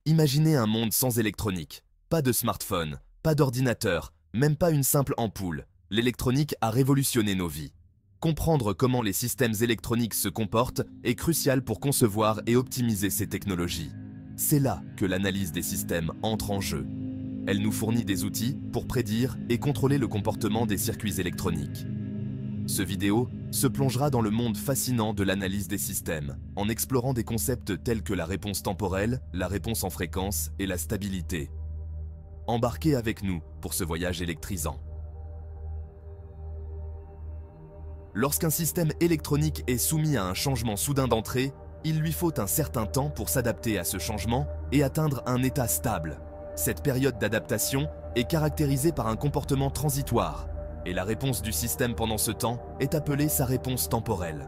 Imaginez un monde sans électronique. Pas de smartphone, pas d'ordinateur, même pas une simple ampoule. L'électronique a révolutionné nos vies. Comprendre comment les systèmes électroniques se comportent est crucial pour concevoir et optimiser ces technologies. C'est là que l'analyse des systèmes entre en jeu. Elle nous fournit des outils pour prédire et contrôler le comportement des circuits électroniques. Ce vidéo se plongera dans le monde fascinant de l'analyse des systèmes, en explorant des concepts tels que la réponse temporelle, la réponse en fréquence et la stabilité. Embarquez avec nous pour ce voyage électrisant. Lorsqu'un système électronique est soumis à un changement soudain d'entrée, il lui faut un certain temps pour s'adapter à ce changement et atteindre un état stable. Cette période d'adaptation est caractérisée par un comportement transitoire, et la réponse du système pendant ce temps est appelée sa réponse temporelle.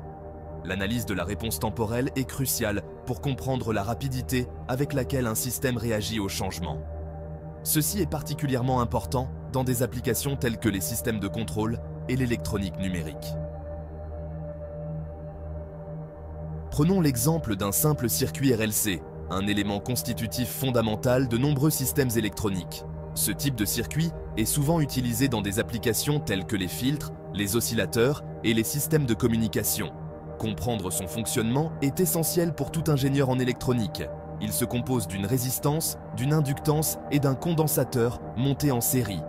L'analyse de la réponse temporelle est cruciale pour comprendre la rapidité avec laquelle un système réagit au changement. Ceci est particulièrement important dans des applications telles que les systèmes de contrôle et l'électronique numérique. Prenons l'exemple d'un simple circuit RLC, un élément constitutif fondamental de nombreux systèmes électroniques. Ce type de circuit est souvent utilisé dans des applications telles que les filtres, les oscillateurs et les systèmes de communication. Comprendre son fonctionnement est essentiel pour tout ingénieur en électronique. Il se compose d'une résistance, d'une inductance et d'un condensateur monté en série.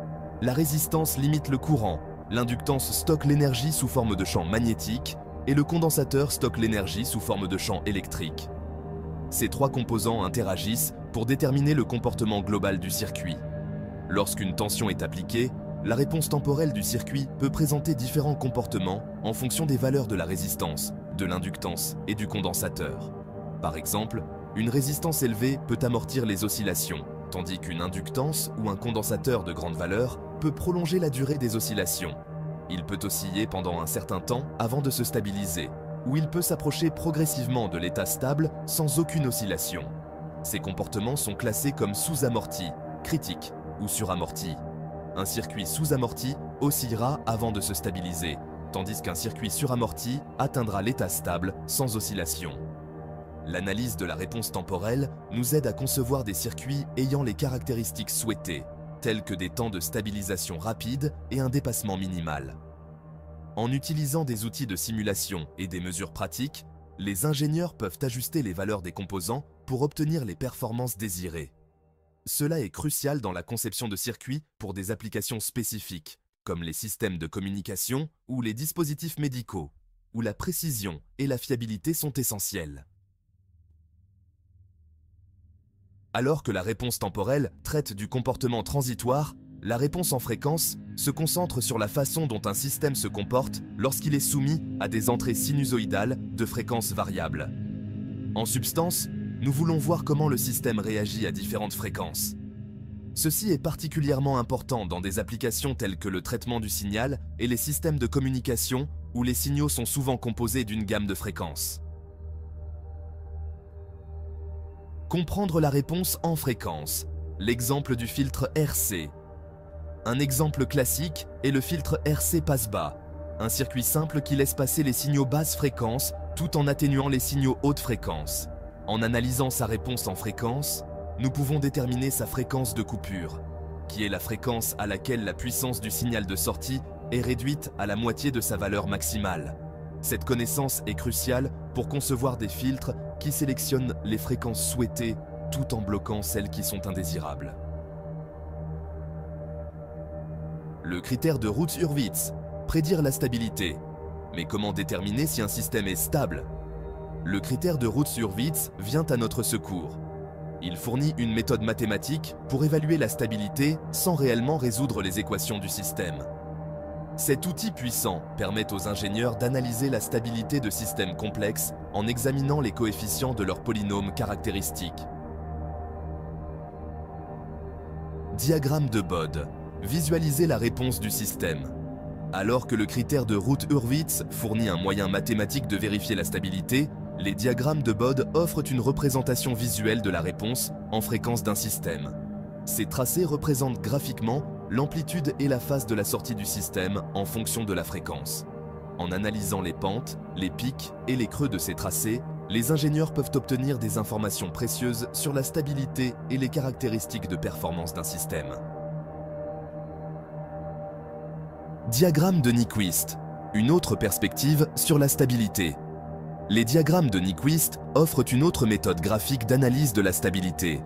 La résistance limite le courant, l'inductance stocke l'énergie sous forme de champ magnétique et le condensateur stocke l'énergie sous forme de champ électrique. Ces trois composants interagissent pour déterminer le comportement global du circuit. Lorsqu'une tension est appliquée, la réponse temporelle du circuit peut présenter différents comportements en fonction des valeurs de la résistance, de l'inductance et du condensateur. Par exemple, une résistance élevée peut amortir les oscillations, tandis qu'une inductance ou un condensateur de grande valeur peut prolonger la durée des oscillations. Il peut osciller pendant un certain temps avant de se stabiliser, ou il peut s'approcher progressivement de l'état stable sans aucune oscillation. Ces comportements sont classés comme sous-amortis, critiques ou suramortis. Un circuit sous-amorti oscillera avant de se stabiliser, tandis qu'un circuit suramorti atteindra l'état stable sans oscillation. L'analyse de la réponse temporelle nous aide à concevoir des circuits ayant les caractéristiques souhaitées, tels que des temps de stabilisation rapides et un dépassement minimal. En utilisant des outils de simulation et des mesures pratiques, les ingénieurs peuvent ajuster les valeurs des composants pour obtenir les performances désirées. Cela est crucial dans la conception de circuits pour des applications spécifiques, comme les systèmes de communication ou les dispositifs médicaux, où la précision et la fiabilité sont essentielles. Alors que la réponse temporelle traite du comportement transitoire, la réponse en fréquence se concentre sur la façon dont un système se comporte lorsqu'il est soumis à des entrées sinusoïdales de fréquences variables. En substance, nous voulons voir comment le système réagit à différentes fréquences. Ceci est particulièrement important dans des applications telles que le traitement du signal et les systèmes de communication où les signaux sont souvent composés d'une gamme de fréquences. Comprendre la réponse en fréquence. L'exemple du filtre RC. Un exemple classique est le filtre RC passe-bas, un circuit simple qui laisse passer les signaux basse fréquence tout en atténuant les signaux haute fréquence. En analysant sa réponse en fréquence, nous pouvons déterminer sa fréquence de coupure, qui est la fréquence à laquelle la puissance du signal de sortie est réduite à la moitié de sa valeur maximale. Cette connaissance est cruciale pour concevoir des filtres qui sélectionnent les fréquences souhaitées tout en bloquant celles qui sont indésirables. Le critère de Routh-Hurwitz, prédire la stabilité. Mais comment déterminer si un système est stable ? Le critère de Routh-Hurwitz vient à notre secours. Il fournit une méthode mathématique pour évaluer la stabilité sans réellement résoudre les équations du système. Cet outil puissant permet aux ingénieurs d'analyser la stabilité de systèmes complexes en examinant les coefficients de leurs polynômes caractéristiques. Diagramme de Bode. Visualiser la réponse du système. Alors que le critère de Routh-Hurwitz fournit un moyen mathématique de vérifier la stabilité, les diagrammes de Bode offrent une représentation visuelle de la réponse en fréquence d'un système. Ces tracés représentent graphiquement l'amplitude et la phase de la sortie du système en fonction de la fréquence. En analysant les pentes, les pics et les creux de ces tracés, les ingénieurs peuvent obtenir des informations précieuses sur la stabilité et les caractéristiques de performance d'un système. Diagramme de Nyquist, une autre perspective sur la stabilité. Les diagrammes de Nyquist offrent une autre méthode graphique d'analyse de la stabilité.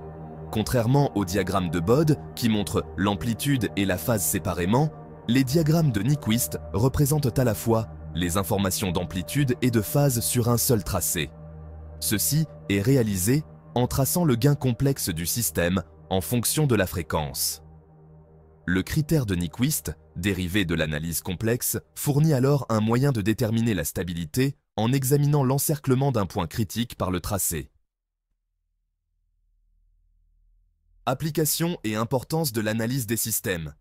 Contrairement aux diagrammes de Bode, qui montrent l'amplitude et la phase séparément, les diagrammes de Nyquist représentent à la fois les informations d'amplitude et de phase sur un seul tracé. Ceci est réalisé en traçant le gain complexe du système en fonction de la fréquence. Le critère de Nyquist, dérivé de l'analyse complexe, fournit alors un moyen de déterminer la stabilité en examinant l'encerclement d'un point critique par le tracé. Application et importance de l'analyse des systèmes.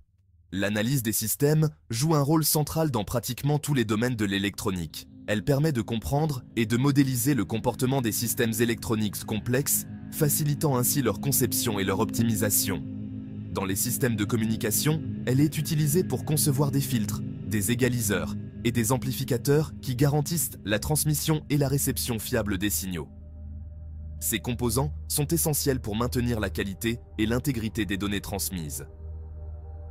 L'analyse des systèmes joue un rôle central dans pratiquement tous les domaines de l'électronique. Elle permet de comprendre et de modéliser le comportement des systèmes électroniques complexes, facilitant ainsi leur conception et leur optimisation. Dans les systèmes de communication, elle est utilisée pour concevoir des filtres, des égaliseurs et des amplificateurs qui garantissent la transmission et la réception fiable des signaux. Ces composants sont essentiels pour maintenir la qualité et l'intégrité des données transmises.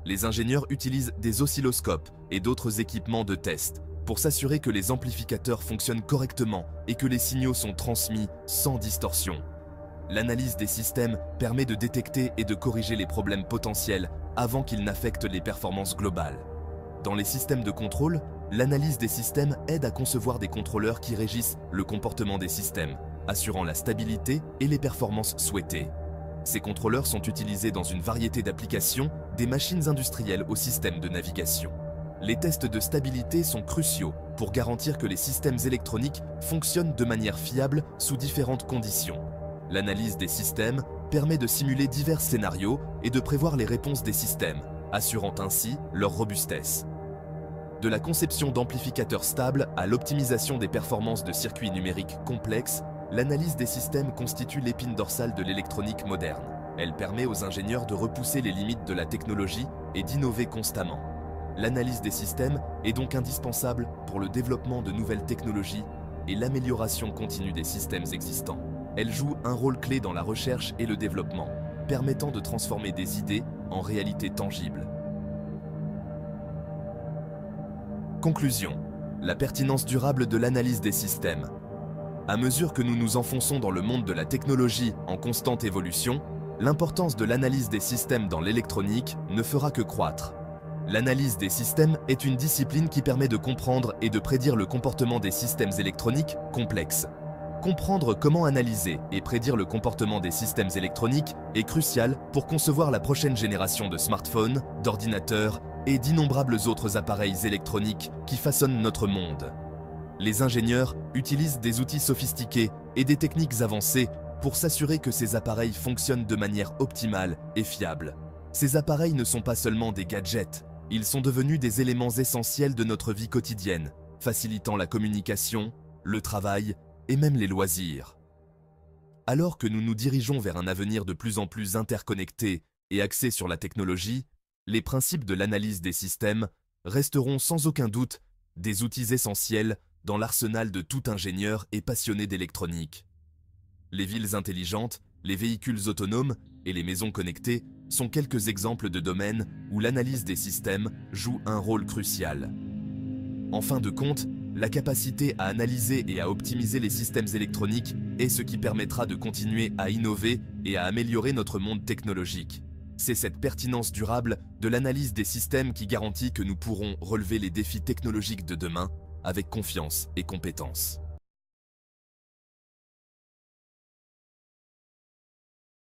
Les ingénieurs utilisent des oscilloscopes et d'autres équipements de test pour s'assurer que les amplificateurs fonctionnent correctement et que les signaux sont transmis sans distorsion. L'analyse des systèmes permet de détecter et de corriger les problèmes potentiels avant qu'ils n'affectent les performances globales. Dans les systèmes de contrôle, l'analyse des systèmes aide à concevoir des contrôleurs qui régissent le comportement des systèmes, assurant la stabilité et les performances souhaitées. Ces contrôleurs sont utilisés dans une variété d'applications, des machines industrielles aux systèmes de navigation. Les tests de stabilité sont cruciaux pour garantir que les systèmes électroniques fonctionnent de manière fiable sous différentes conditions. L'analyse des systèmes permet de simuler divers scénarios et de prévoir les réponses des systèmes, assurant ainsi leur robustesse. De la conception d'amplificateurs stables à l'optimisation des performances de circuits numériques complexes, l'analyse des systèmes constitue l'épine dorsale de l'électronique moderne. Elle permet aux ingénieurs de repousser les limites de la technologie et d'innover constamment. L'analyse des systèmes est donc indispensable pour le développement de nouvelles technologies et l'amélioration continue des systèmes existants. Elle joue un rôle clé dans la recherche et le développement, permettant de transformer des idées en réalités tangibles. Conclusion. La pertinence durable de l'analyse des systèmes. À mesure que nous nous enfonçons dans le monde de la technologie en constante évolution, l'importance de l'analyse des systèmes dans l'électronique ne fera que croître. L'analyse des systèmes est une discipline qui permet de comprendre et de prédire le comportement des systèmes électroniques complexes. Comprendre comment analyser et prédire le comportement des systèmes électroniques est crucial pour concevoir la prochaine génération de smartphones, d'ordinateurs et d'innombrables autres appareils électroniques qui façonnent notre monde. Les ingénieurs utilisent des outils sophistiqués et des techniques avancées pour s'assurer que ces appareils fonctionnent de manière optimale et fiable. Ces appareils ne sont pas seulement des gadgets, ils sont devenus des éléments essentiels de notre vie quotidienne, facilitant la communication, le travail et même les loisirs. Alors que nous nous dirigeons vers un avenir de plus en plus interconnecté et axé sur la technologie, les principes de l'analyse des systèmes resteront sans aucun doute des outils essentiels dans l'arsenal de tout ingénieur et passionné d'électronique. Les villes intelligentes, les véhicules autonomes et les maisons connectées sont quelques exemples de domaines où l'analyse des systèmes joue un rôle crucial. En fin de compte, la capacité à analyser et à optimiser les systèmes électroniques est ce qui permettra de continuer à innover et à améliorer notre monde technologique. C'est cette pertinence durable de l'analyse des systèmes qui garantit que nous pourrons relever les défis technologiques de demain avec confiance et compétence.